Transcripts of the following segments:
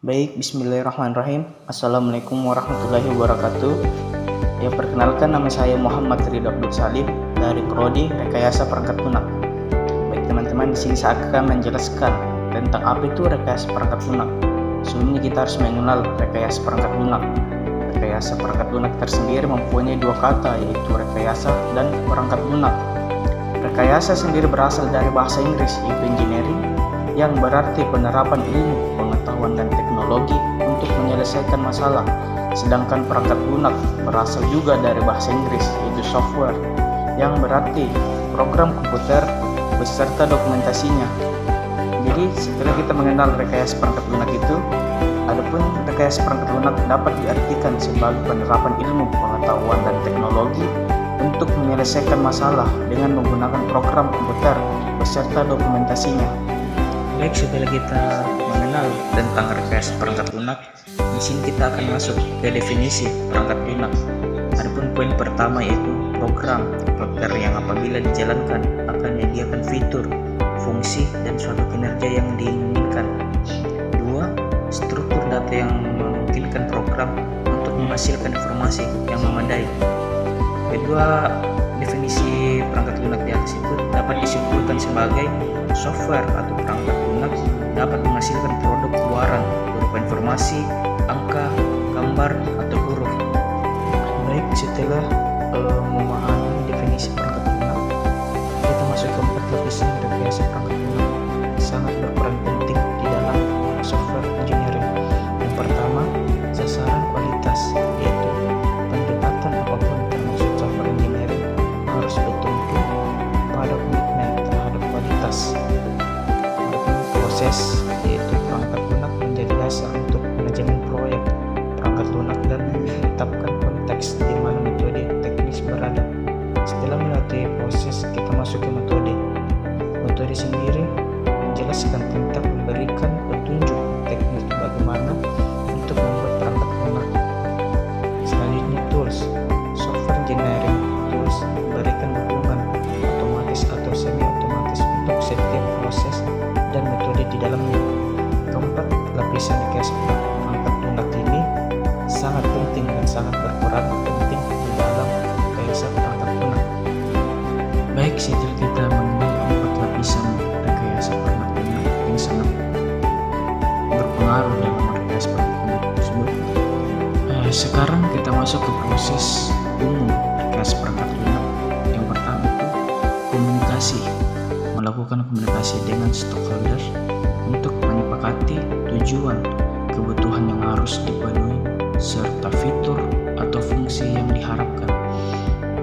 Baik, bismillahirrahmanirrahim. Assalamualaikum warahmatullahi wabarakatuh. Ya, perkenalkan, nama saya Muhammad Ridho Abdul Salim dari Prodi Rekayasa Perangkat Lunak. Baik teman-teman, di sini saya akan menjelaskan tentang apa itu rekayasa perangkat lunak. Sebelumnya kita harus mengenal rekayasa perangkat lunak. Rekayasa perangkat lunak tersendiri mempunyai dua kata, yaitu rekayasa dan perangkat lunak. Rekayasa sendiri berasal dari bahasa Inggris, yaitu engineering, yang berarti penerapan ilmu, pengetahuan, dan teknologi untuk menyelesaikan masalah. Sedangkan perangkat lunak berasal juga dari bahasa Inggris, yaitu software, yang berarti program komputer beserta dokumentasinya. Jadi setelah kita mengenal rekayasa perangkat lunak itu, adapun rekayasa perangkat lunak dapat diartikan sebagai penerapan ilmu, pengetahuan, dan teknologi untuk menyelesaikan masalah dengan menggunakan program komputer beserta dokumentasinya. Baik, setelah kita mengenal tentang rekayasa perangkat lunak, di sini kita akan masuk ke definisi perangkat lunak. Adapun poin pertama yaitu program yang apabila dijalankan akan menyediakan fitur, fungsi, dan suatu kinerja yang diinginkan. Dua, struktur data yang memungkinkan program untuk menghasilkan informasi yang memadai. Kedua, definisi perangkat lunak di atas itu dapat disimpulkan sebagai software atau perangkat lunak dapat menghasilkan produk luaran berupa informasi, angka, gambar, atau huruf. Baik, setelah memahami definisi perangkat lunak, kita masuk ke 4 lapisan rekayasa perangkat lunak sangat berperan penting di dalam software engineering. Yang pertama, sasaran kualitas, yaitu pendekatan apapun termasuk software engineering harus bertumpu pada komitmen terhadap kualitas. Proses, yaitu perangkat lunak menjadi dasar untuk manajemen proyek perangkat lunak dan menetapkan konteks di mana metode teknis berada. Setelah melalui proses, kita masuk ke metode. Metode sendiri menjelaskan tentang memberikan petunjuk teknis bagaimana untuk membuat perangkat lunak. Selanjutnya tools, software engineering tools memberikan dukungan otomatis atau semi otomatis untuk setiap proses dan metode di dalamnya. Keempat, lapisan rekayasa perangkat lunak ini sangat penting dan sangat berperan penting di dalam rekayasa perangkat lunak. Baik, setelah kita mengenal 4 lapisan rekayasa perangkat lunak yang sangat berpengaruh dalam rekayasa perangkat lunak tersebut, sekarang kita masuk ke proses umum rekayasa perangkat lunak. Yang pertama itu komunikasi. Melakukan komunikasi dengan stakeholder untuk menyepakati tujuan, kebutuhan yang harus dipenuhi, serta fitur atau fungsi yang diharapkan.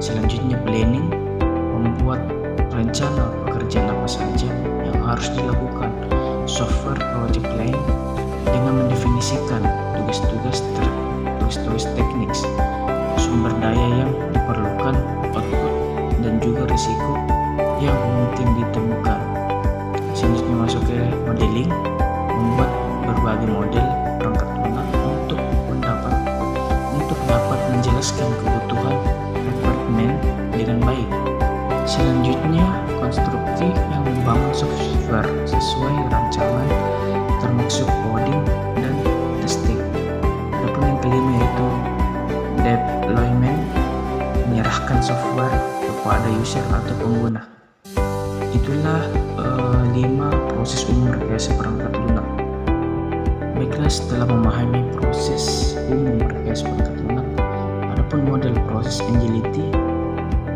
Selanjutnya planning, membuat rencana pekerjaan apa saja yang harus dilakukan. Software project plan dengan mendefinisikan tugas-tugas teknis, sumber daya yang diperlukan, output, dan juga risiko yang mungkin ditemukan. Selanjutnya masuk ke modeling, membuat berbagai model perangkat lunak untuk dapat menjelaskan kebutuhan requirement dengan baik. Selanjutnya konstruksi yang membangun software sesuai rancangan termasuk coding dan testing. Adapun yang kelima yaitu deployment, menyerahkan software kepada user atau pengguna. Itulah 5 proses umum rekayasa perangkat lunak. Baiklah, setelah memahami proses umum rekayasa perangkat lunak, adapun model proses agility,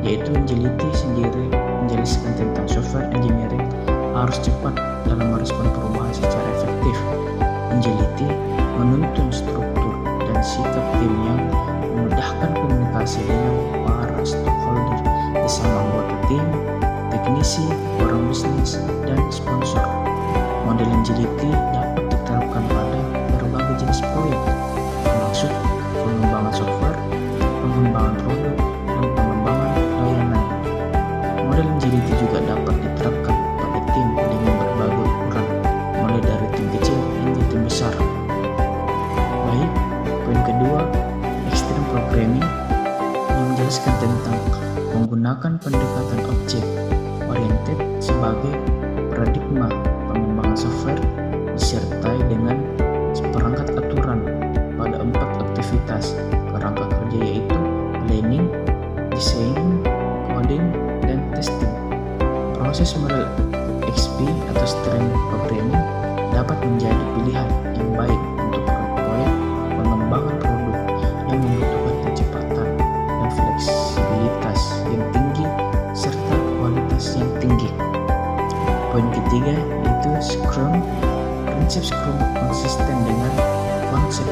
yaitu agility sendiri menjelaskan tentang software engineering harus cepat dalam merespon perubahan secara efektif. Agility menuntun struktur dan sikap tim yang memudahkan komunikasi dengan para stakeholder bersama anggota tim, teknisi, orang bisnis, dan sponsor. Model agility dapat diterapkan pada berbagai jenis proyek, termasuk pengembangan software, pengembangan produk, dan pengembangan layanan. Model agility juga dapat diterapkan pada tim dengan berbagai ukuran, mulai dari tim kecil hingga tim besar. Baik, poin kedua, extreme programming, yang menjelaskan tentang menggunakan pendekatan objek oriented sebagai paradigma pengembangan software disertai dengan perangkat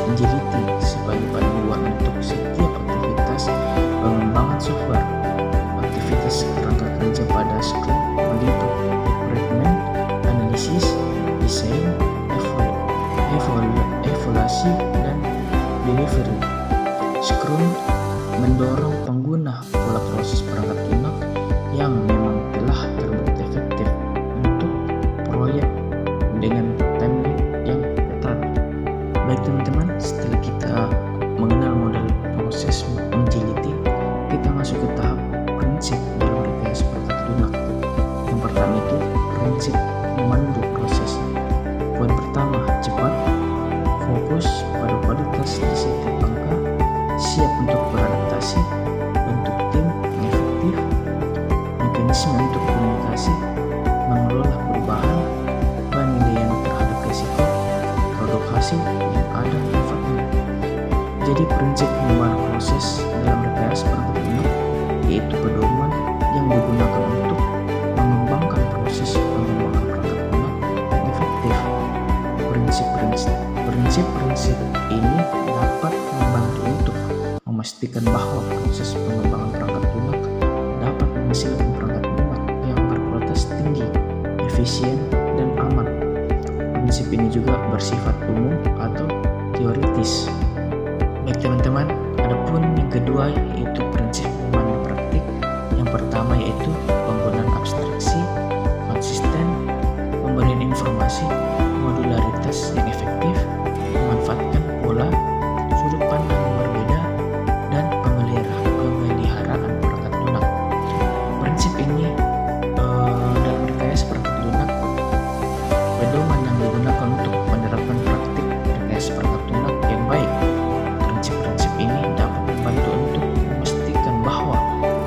Agility sebagai panduan untuk setiap aktivitas pengembangan software. Aktivitas kerangka kerja pada Scrum meliputi recruitment, analisis, desain, evaluasi, dan delivery. Scrum mendorong pengguna pola proses perangkat lunak yang memang telah terbukti efektif untuk proyek dengan timeline yang ketat. Baik teman-teman, setelah kita mengenal model proses agility, kita masuk ke tahap prinsip dalam rekayasa perangkat lunak. Yang pertama itu prinsip memandu proses. Poin pertama, cepat, fokus pada kualitas di setiap angka, siap untuk beradaptasi, bentuk tim yang efektif, mekanisme untuk komunikasi, mengelola perubahan, penilaian terhadap risiko, produk hasil yang ada manfaatnya. Jadi prinsip memandu proses dalam rekayasa perangkat lunak yaitu pedoman yang digunakan untuk mengembangkan proses pengembangan perangkat lunak yang efektif. Prinsip-prinsip ini dapat membantu untuk memastikan bahwa proses pengembangan perangkat lunak dapat menghasilkan perangkat lunak yang berkualitas tinggi, efisien, dan aman. Prinsip ini juga bersifat umum atau teoritis. Baik teman-teman, adapun yang kedua yaitu prinsip memandu praktik. Yang pertama yaitu penggunaan abstraksi, konsisten, pemberian informasi, modularitas yang efektif, memanfaatkan pola, sudut pandang yang berbeda, dan pemeliharaan perangkat lunak. Prinsip ini dalam rekayasa perangkat lunak, pedoman yang digunakan untuk menerapkan praktik rekayasa perangkat lunak yang baik. Prinsip-prinsip ini dapat membantu untuk memastikan bahwa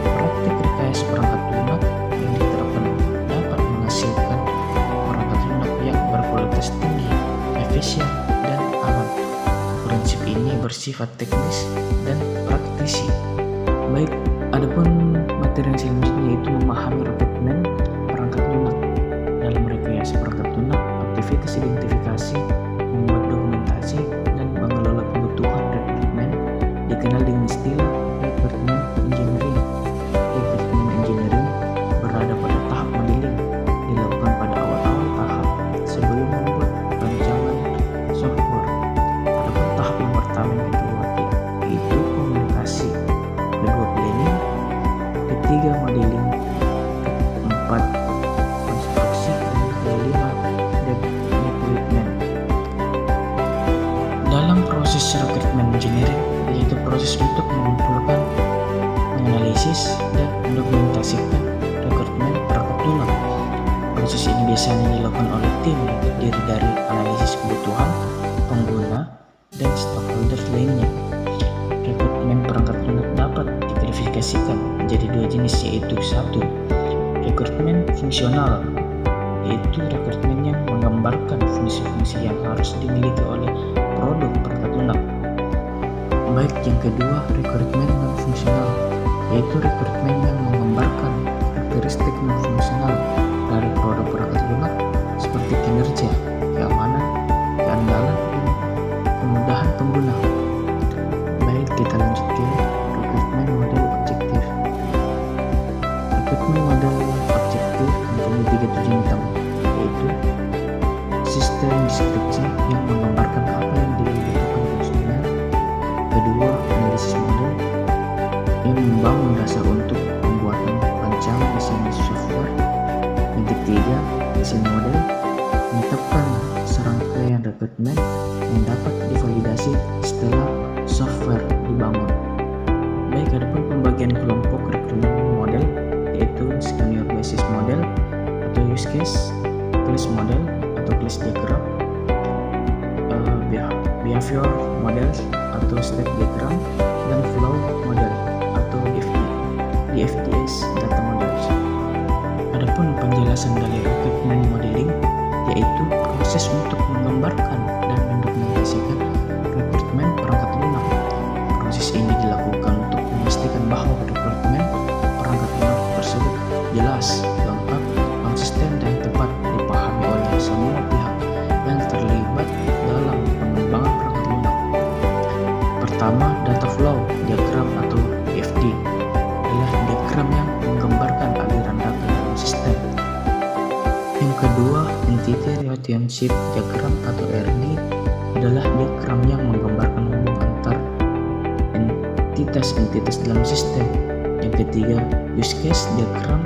praktik rekayasa perangkat lunak yang diterapkan dapat menghasilkan perangkat lunak yang berkualitas tinggi, efisien, dan aman. Prinsip ini bersifat teknis dan praktisi. Baik, adapun materi yang selanjutnya yaitu memahami rekrutmen perangkat lunak. Dalam rekayasa perangkat lunak, aktivitas identifikasi, membuat dokumentasi, dan mengelola kebutuhan rekrutmen dikenal dengan istilah rekrutmen engineering. Rekrutmen engineering berada pada tahap modeling, dilakukan pada awal-awal tahap sebelum membuat rancangan software. Adapun tahap yang pertama yang kita lewati yaitu komunikasi, kedua planning, ketiga modeling, keempat konstruksi, dan kelima deployment. Dalam proses rekrutmen engineering yaitu proses untuk mengumpulkan, menganalisis, dan mendokumentasikan rekrutmen perangkat lunak. Proses ini biasanya dilakukan oleh tim yang terdiri dari analisis kebutuhan pengguna dan stakeholder lainnya. Rekrutmen perangkat lunak dapat diklasifikasikan menjadi dua jenis, yaitu satu, rekrutmen fungsional, yaitu rekrutmen yang menggambarkan fungsi-fungsi yang harus dimiliki oleh produk perangkat lunak. Baik, yang kedua, rekrutmen non-fungsional, yaitu rekrutmen yang menggambarkan karakteristik non-fungsional dari produk perangkat lunak seperti kinerja, keamanan, keandalan, dan kemudahan pengguna. Baik, kita lanjut ke rekrutmen model objektif. Rekrutmen model objektif mempunyai 3 tujuan utama, yaitu sistem deskripsi yang menggambarkan apa yang dibutuhkan konsumen. Kedua, analisis model yang membangun dasar untuk pembuatan rancangan desain software. Yang ketiga, desain model menetapkan serangkaian rekrutmen yang dapat divalidasi setelah software dibangun. Baik, adapun pembagian kelompok rekrutmen model yaitu senior basis model atau use case, class model atau class diagram, behavior model atau state diagram, dan flow model atau DFDS data models. Adapun penjelasan dari rekrutmen modeling yaitu proses untuk menggambarkan dan mendokumentasikan rekrutmen perangkat lunak. Proses ini dilakukan untuk memastikan bahwa rekrutmen perangkat lunak tersebut jelas, lengkap, konsisten, dan tepat dipahami oleh semua pihak yang terlibat dalam pengembangan perangkat lunak. pertama, data flow diagram atau DFD adalah diagram yang menggambarkan aliran data dalam sistem. Yang kedua, entity relationship diagram atau RD adalah diagram yang menggambarkan hubungan antar entitas dalam sistem. Yang ketiga, use case diagram,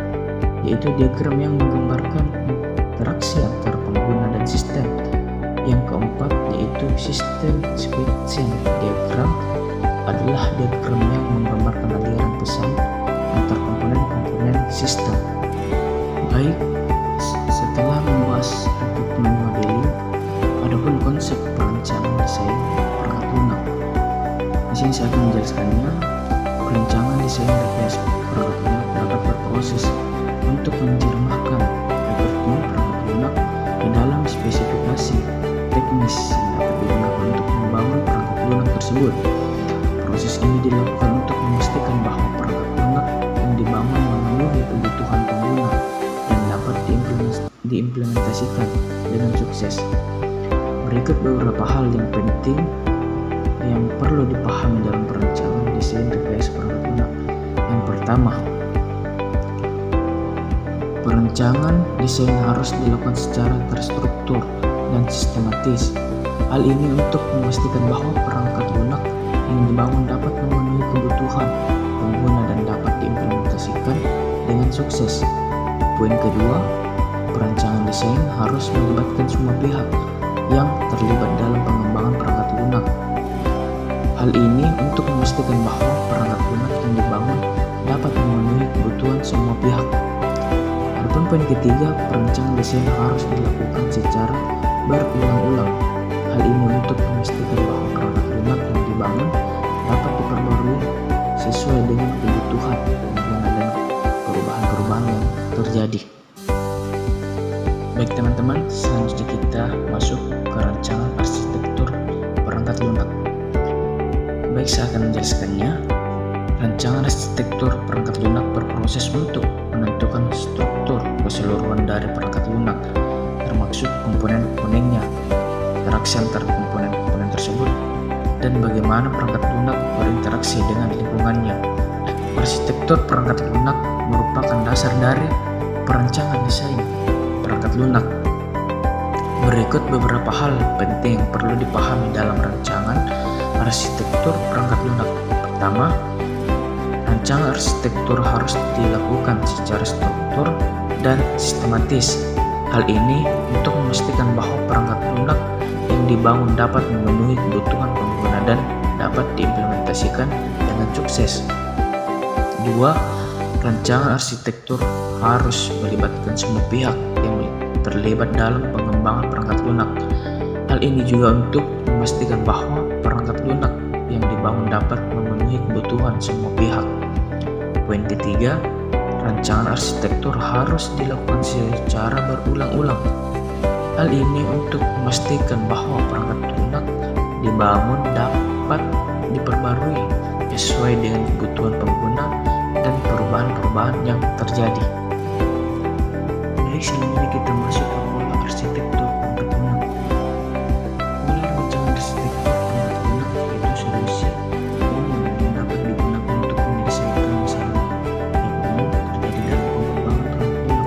yaitu diagram yang menggambarkan interaksi antar pengguna dan sistem. Yang keempat, yaitu system description diagram adalah diagram yang menggambarkan aliran pesan antar komponen-komponen sistem. Baik, setelah membahas rekrutmen modeling, adapun konsep perencanaan desain perangkat lunak. Di sini saya akan menjelaskannya. Perencanaan desain rekayasa perangkat lunak dapat berproses untuk menjermahkan rekrutmen perangkat lunak di dalam spesifikasi teknis yang dapat digunakan untuk membangun perangkat lunak tersebut. Proses ini dilakukan untuk memastikan bahwa perangkat lunak yang dibangun memenuhi kebutuhan pengguna dan dapat diimplementasikan dengan sukses. Berikut beberapa hal yang penting yang perlu dipahami dalam perencanaan desain rekayasa perangkat lunak. Yang pertama, perencanaan desain harus dilakukan secara terstruktur dan sistematis. Hal ini untuk memastikan bahwa perangkat lunak yang dibangun dapat memenuhi kebutuhan pengguna dan dapat diimplementasikan dengan sukses. Poin kedua, perencanaan desain harus melibatkan semua pihak yang terlibat dalam pengembangan perangkat lunak. Hal ini untuk memastikan bahwa perangkat lunak yang dibangun dapat memenuhi kebutuhan semua pihak. Adapun poin ketiga, perencanaan desain harus dilakukan secara berulang-ulang. Hal ini untuk memastikan bahwa perangkat lunak yang dibangun dapat diperbarui sesuai dengan kebutuhan pengguna dan perubahan-perubahan yang terjadi. Baik teman-teman, selanjutnya kita masuk ke rancangan arsitektur perangkat lunak. Baik, saya akan menjelaskannya. Rancangan arsitektur perangkat lunak berproses untuk menentukan struktur keseluruhan dari perangkat lunak, termasuk komponen-komponennya, interaksi antar komponen-komponen tersebut, dan bagaimana perangkat lunak berinteraksi dengan lingkungannya. Arsitektur perangkat lunak merupakan dasar dari perencanaan desain perangkat lunak. Berikut beberapa hal penting yang perlu dipahami dalam rancangan arsitektur perangkat lunak. Pertama, rancangan arsitektur harus dilakukan secara struktur dan sistematis. Hal ini untuk memastikan bahwa perangkat lunak yang dibangun dapat memenuhi kebutuhan pengguna dan dapat diimplementasikan dengan sukses. 2. Rancangan arsitektur harus melibatkan semua pihak yang terlibat dalam pengembangan perangkat lunak. Hal ini juga untuk memastikan bahwa perangkat lunak yang dibangun dapat memenuhi kebutuhan semua pihak. Poin ketiga, rancangan arsitektur harus dilakukan secara berulang-ulang. Hal ini untuk memastikan bahwa perangkat lunak dibangun dapat diperbarui sesuai dengan kebutuhan pengguna dan perubahan-perubahan yang terjadi. Baik, selanjutnya kita masuk ke pola arsitektur perangkat lunak. Pola rancangan arsitektur perangkat lunak yaitu solusi umum yang dapat digunakan untuk menyelesaikan masalah yang umum terjadi dalam pengembangan perangkat lunak.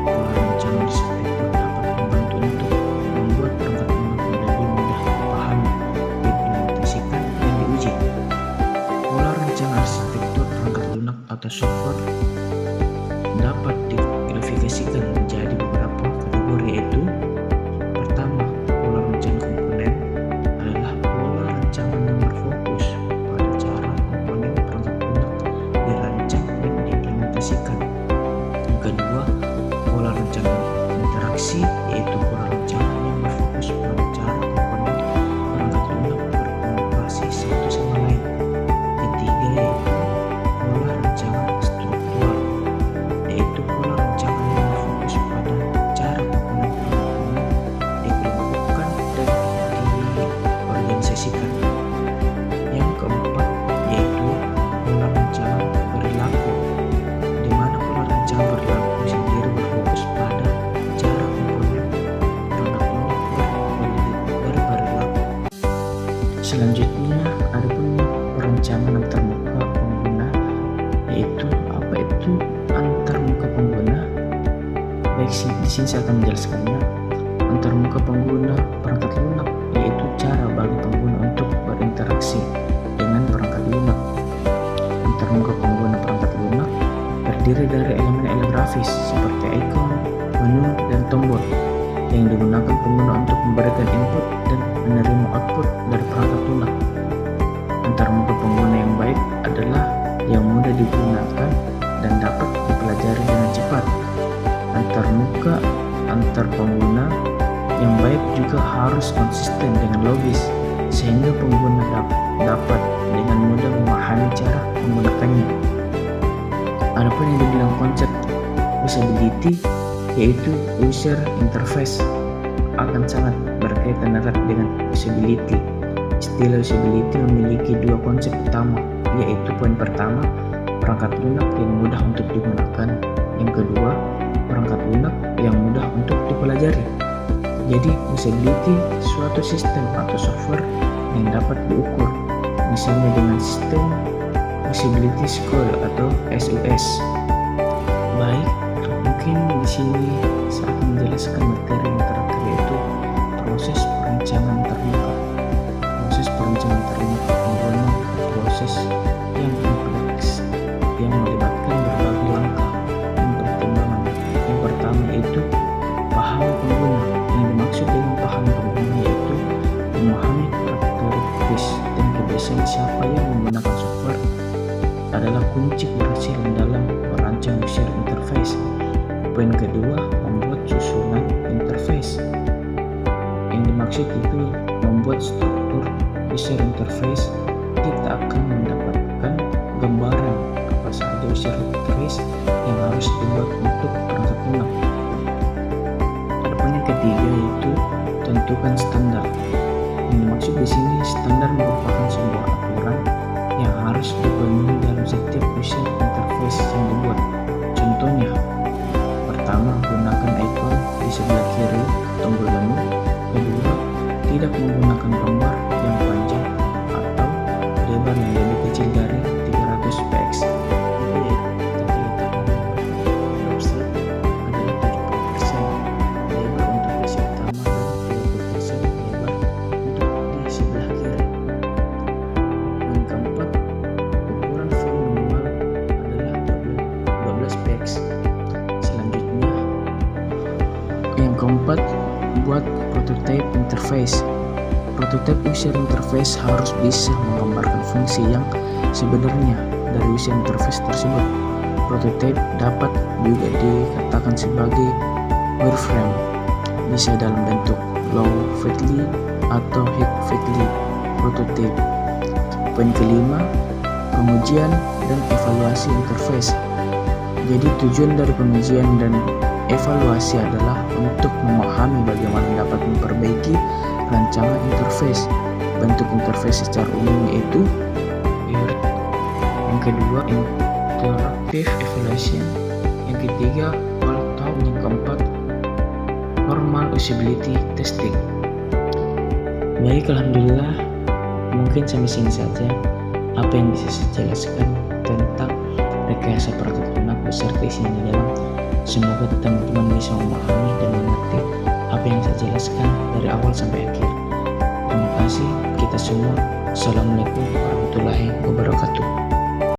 Pola rancangan arsitektur dapat membantu untuk membuat perangkat lunak lebih mudah dipahami, diimplementasikan, dan diuji. Pola rancangan arsitektur perangkat lunak atau software dapat diklasifikasikan menjadi beberapa kategori, yaitu pertama, pola rancangan komponen adalah pola rancangan yang berfokus pada cara komponen perangkat lunak dirancang dan diimplementasikan. Yang kedua, pola rancangan interaksi, yaitu pola rancangan yang berfokus pada cara komponen perangkat lunak berkomunikasi satu sama lain. Ketiga, yaitu pola rancangan struktural, yaitu pola rancangan yang berfokus pada cara komponen perangkat lunak dikelompokkan dan diorganisasikan. Yang keempat, yaitu pola rancangan perilaku, di mana pola rancangan perilaku sendiri berfokus pada cara komponen perangkat lunak berperilaku. Selanjutnya, ada pun sini saya akan menjelaskannya. Antarmuka pengguna perangkat lunak yaitu cara bagi pengguna untuk berinteraksi dengan perangkat lunak. Antarmuka pengguna perangkat lunak terdiri dari elemen-elemen grafis seperti ikon, menu, dan tombol yang digunakan pengguna untuk memberikan input dan menerima output dari perangkat lunak. Antarmuka pengguna yang baik adalah yang mudah digunakan dan dapat dipelajari dengan cepat. Antarmuka antar pengguna yang baik juga harus konsisten dengan logis sehingga pengguna dapat dengan mudah memahami cara menggunakannya. Adapun yang dibilang konsep usability yaitu user interface akan sangat berkaitan erat dengan usability. Istilah usability memiliki dua konsep utama, yaitu poin pertama, perangkat lunak yang mudah untuk digunakan. Yang kedua, perangkat lunak yang mudah untuk dipelajari. Jadi, usability suatu sistem atau software yang dapat diukur, misalnya dengan sistem usability score atau SUS. Baik, mungkin di sini saya akan menjelaskan materi yang terakhir yaitu proses perencanaan termuka. Proses perencanaan termuka pengguna proses yang kompleks yang melibatkan berbagai langkah dan pertimbangan. Yang pertama yaitu paham pengguna. Yang dimaksud dengan paham pengguna yaitu memahami karakteristik dan kebiasaan siapa yang menggunakan software adalah kunci keberhasilan dalam merancang user interface. Poin kedua, membuat susunan interface. Yang dimaksud itu membuat struktur user interface. Kita akan mendapatkan gambaran apa saja user interface yang harus dibuat untuk perangkat lunak. Adapun yang ketiga yaitu tentukan standar. Yang dimaksud di sini standar merupakan sebuah aturan yang harus dipenuhi dalam setiap user interface yang dibuat. Contohnya, pertama, gunakan ikon di sebelah kiri tombol menu. Kedua, tidak menggunakan gambar yang panjang atau lebar yang lebih kecil dari 300 px. Website adalah 70% lebar untuk isi utama dan 20% lebar untuk di sebelah kiri. Yang keempat, ukuran font minimal adalah 12 px. Selanjutnya, yang keempat, buat prototype interface. Prototype user interface harus bisa menggambarkan fungsi yang sebenarnya dari user interface tersebut. Prototype dapat juga dikatakan sebagai wireframe, bisa dalam bentuk low fidelity atau high fidelity prototype. Poin kelima, pengujian dan evaluasi interface. Jadi tujuan dari pengujian dan evaluasi adalah untuk memahami bagaimana dapat memperbaiki rancangan interface. Bentuk interface secara umum yaitu weird. Yang kedua, interactive evaluation. Yang ketiga, all-out. Yang keempat, normal usability testing. Baik, alhamdulillah, mungkin sampai sini saja apa yang bisa saya jelaskan tentang rekayasa perangkat lunak beserta isinya di dalam. Semoga teman-teman bisa memahami dan mengerti apa yang saya jelaskan dari awal sampai akhir. Terima kasih kita semua. Assalamualaikum warahmatullahi wabarakatuh.